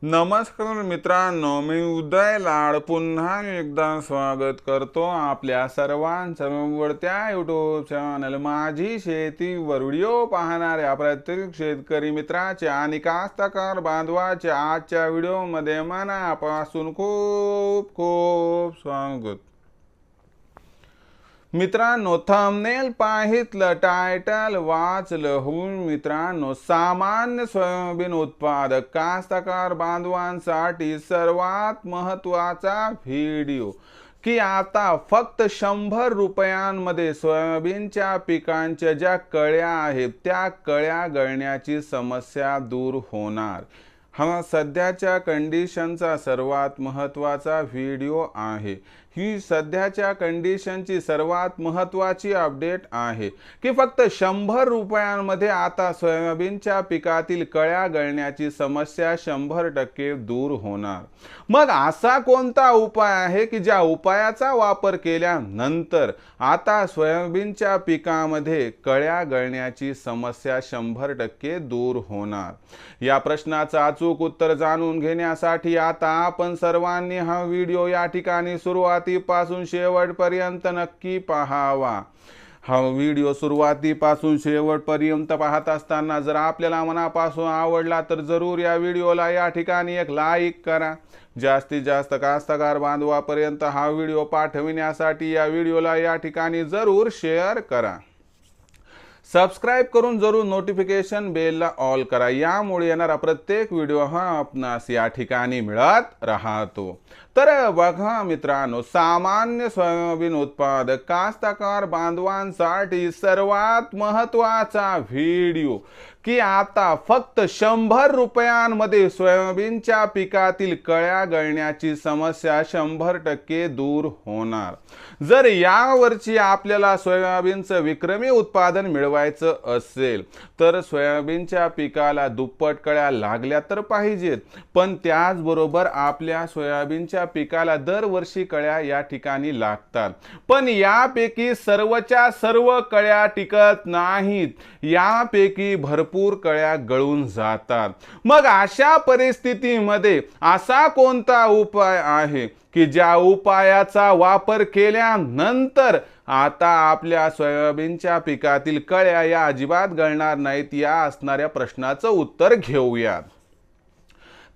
नमस्कार मित्रांनो, मी उदय लाड पुन्हा एकदा स्वागत करतो आपल्या सर्वांचं आवडत्या यूट्यूब चॅनल माझी शेतीवर व्हिडिओ पाहणाऱ्या प्रत्येक शेतकरी मित्राचे आणि कास्तकार बांधवाचे आजच्या व्हिडिओमध्ये मनापासून खूप खूप स्वागत। मित्रांनो, थंबनेल पाहितलं, टायटल वाचलं होऊन मित्रांनो, सामान्य सोयाबीन उत्पादक कास्तकार बांधवांसाठी सर्वात महत्त्वाचा व्हिडिओ की आता फक्त 100 रुपयांमध्ये सोयाबीनच्या पिकांच्या ज्या कळ्या आहेत त्या कळ्या गळण्याची समस्या दूर होणार। हा सध्याच्या कंडिशनचा सर्वात महत्त्वाचा व्हिडिओ आहे। ही सध्याच्या कंडिशनची सर्वात महत्त्वाची अपडेट आहे की फक्त 100 रुपयांमध्ये आता सोयाबीनच्या पिकातील कळ्या गळण्याची समस्या 100% दूर होणार। मग असा कोणता उपाय आहे की ज्या उपायाचा वापर केल्यानंतर आता सोयाबीनच्या पिकामध्ये कळ्या गळण्याची समस्या 100% दूर होणार? या प्रश्नाचं अचूक उत्तर जाणून घेण्यासाठी आता आपण सर्वांनी हा व्हिडिओ या ठिकाणी सुरुवातीपासून शेवटपर्यंत नक्की पाहावा। हा व्हिडिओ सुरुवातीपासून शेवटपर्यंत पाहत असताना जर आपल्याला मनापासून आवडला तर जरूर या व्हिडिओला या ठिकाणी एक लाईक करा। जास्तीत जास्त कास्तकार बांधवापर्यंत हा व्हिडिओ पाठविण्यासाठी या व्हिडिओला या ठिकाणी जरूर शेअर करा। सबस्क्राइब करून जरूर नोटिफिकेशन बेलला ऑल करा, यामुळे येणारा प्रत्येक व्हिडिओ हा आपणास या ठिकाणी मिळत राहतो। तर बघा मित्रांनो, सामान्य सोयाबीन उत्पादक कास्तकार बांधवांसाठी सर्वात महत्त्वाचा व्हिडिओ की आता फक्त 100 रुपयांमध्ये सोयाबीनच्या पिकातील कळ्या गळण्याची समस्या 100% दूर होणार। जर यावरची आपल्याला सोयाबीनचं विक्रमी उत्पादन मिळवायचं असेल तर सोयाबीनच्या पिकाला दुप्पट कळ्या लागल्या तर पाहिजेत, पण त्याचबरोबर आपल्या सोयाबीनच्या पिकाला दरवर्षी कळ्या या ठिकाणी लागतात, पण यापैकी सर्वच्या सर्व कळ्या टिकत नाहीत, यापैकी भरपूर कळ्या गळून जातात। मग अशा परिस्थितीमध्ये असा कोणता उपाय आहे की ज्या उपायाचा वापर केल्यानंतर आता आपल्या सोयाबीनच्या पिकातील कळ्या या अजिबात गळणार नाहीत? या असणाऱ्या प्रश्नाचं उत्तर घेऊयात।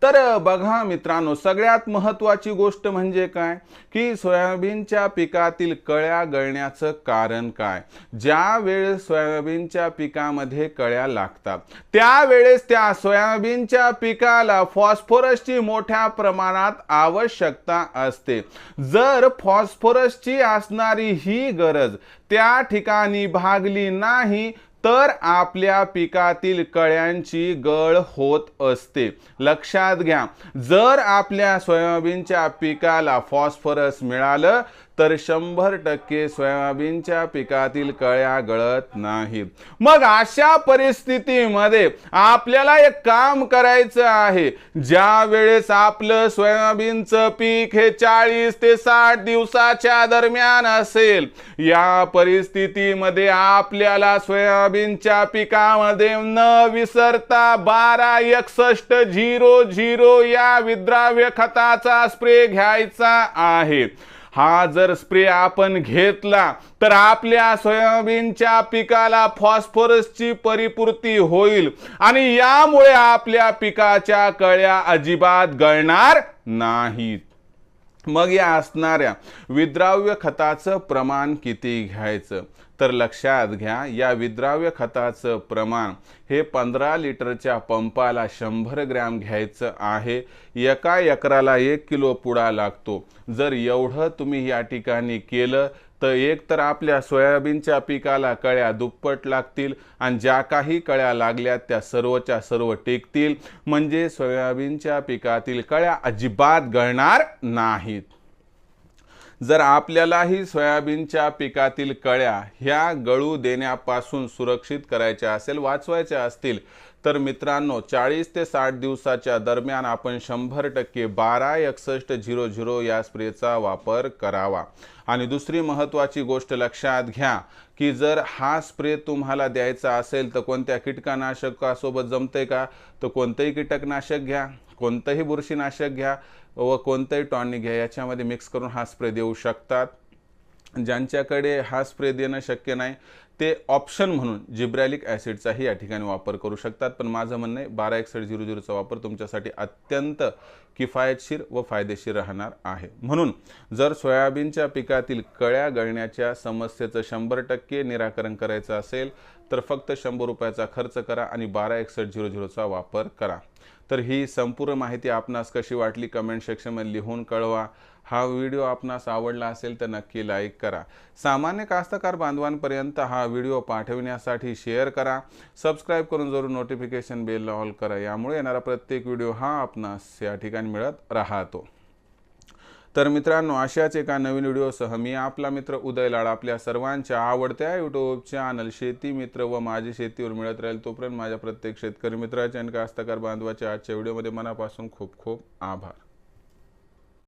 तर बघा मित्रांनो, सगळ्यात महत्त्वाची गोष्ट म्हणजे काय की सोयाबीनच्या पिकातील कळ्या गळण्याचं कारण काय? ज्या वेळेस सोयाबीनच्या पिकामध्ये कळ्या लागतात त्यावेळेस त्या सोयाबीनच्या पिकाला फॉस्फरसची मोठ्या प्रमाणात आवश्यकता असते। जर फॉस्फरसची असणारी ही गरज त्या ठिकाणी भागली नाही तर आपल्या पिकातील कळ्यांची गळ होत असते। लक्षात घ्या, जर आपल्या सोयाबीनच्या पिकाला फॉस्फरस मिळालं तर 100% सोयाबीनच्या पिकातील कळ्या गळत नाहीत। मग अशा परिस्थितीमध्ये आपल्याला एक काम करायचं आहे। ज्या वेळेस आपलं सोयाबीनचं पीक हे 40 ते 60 दिवसाच्या दरम्यान असेल, या परिस्थितीमध्ये आपल्याला सोयाबीनच्या पिकामध्ये न विसरता 126100 या विद्राव्य खताचा स्प्रे घ्यायचा आहे। हा जर स्प्रे आपण घेतला तर आपल्या सोयाबीनच्या पिकाला फॉस्फरसची परिपूर्ती होईल आणि यामुळे आपल्या पिकाच्या कळ्या अजिबात गळणार नाहीत। मग या असणाऱ्या विद्राव्य खताचं प्रमाण किती घ्यायचं? तर लक्षात घ्या, या विद्राव्य खताचं प्रमाण हे 15 लिटरच्या पंपाला 100 ग्रॅम घ्यायचं आहे। एका एकराला 1 किलो पुडा लागतो। जर एवढं तुम्ही या ठिकाणी केलं तर एक तर आपल्या सोयाबीनच्या पिकाला कळ्या दुप्पट लागतील आणि ज्या काही कळ्या लागल्या त्या सर्वच्या सर्व टिकतील, म्हणजे सोयाबीनच्या पिकातील कळ्या अजिबात गळणार नाहीत। जर आपल्यालाही सोयाबीनच्या पिकातील कळ्या ह्या गळू देण्यापासून सुरक्षित करायच्या असेल, वाचवायच्या असतील, तर मित्रांनो 40 ते 60 दिवसाच्या दरम्यान आपण 100% 126100 या स्प्रेचा वापर करावा। आणि दुसरी महत्त्वाची गोष्ट लक्षात घ्या की जर हा स्प्रे तुम्हाला द्यायचा असेल तर कोणत्या कीटकनाशकासोबत जमते का? तर कोणतेही कीटकनाशक घ्या, कोणतंही बुरशीनाशक घ्या व कोणतंही टॉनिक घ्या, याच्यामध्ये मिक्स करून हा स्प्रे देऊ शकतात. ज्यांच्याकडे हा स्प्रे देणं शक्य नाही ते ऑप्शन म्हणून जिब्रॅलिक ॲसिडचाही या ठिकाणी वापर करू शकतात. पण माझं म्हणणं आहे 126100चा वापर तुमच्यासाठी अत्यंत किफायतशीर व फायदेशीर राहणार आहे. म्हणून जर सोयाबीनच्या पिकातील कळ्या गळण्याच्या समस्येचं 100% निराकरण करायचं असेल तर फक्त 100 रुपयाचा खर्च करा आणि 126100चा वापर करा. तर ही संपूर्ण माहिती आपणास कशी वाटली कमेंट सेक्शनमध्ये लिहून कळवा. हा व्हिडिओ आपणास आवडला असेल तर नक्की लाईक करा. सामान्य कास्तकार बांधवांपर्यंत हा व्हिडिओ पाठविण्यासाठी शेअर करा. सबस्क्राईब करून जरूर नोटिफिकेशन बेल ऑल करा. यामुळे येणारा प्रत्येक व्हिडिओ हा आपणास या ठिकाणी मिळत राहतो. तर मित्रांनो, अशाच एका नवीन व्हिडिओसह मी आपला मित्र उदय लाड आपल्या सर्वांच्या आवडत्या यूट्यूब चॅनल शेती मित्र व माझी शेतीवर मिळत राहील. तोपर्यंत माझ्या प्रत्येक शेतकरी मित्राच्या आणि कास्तकार बांधवाच्या आजच्या व्हिडिओमध्ये मनापासून खूप खूप आभार.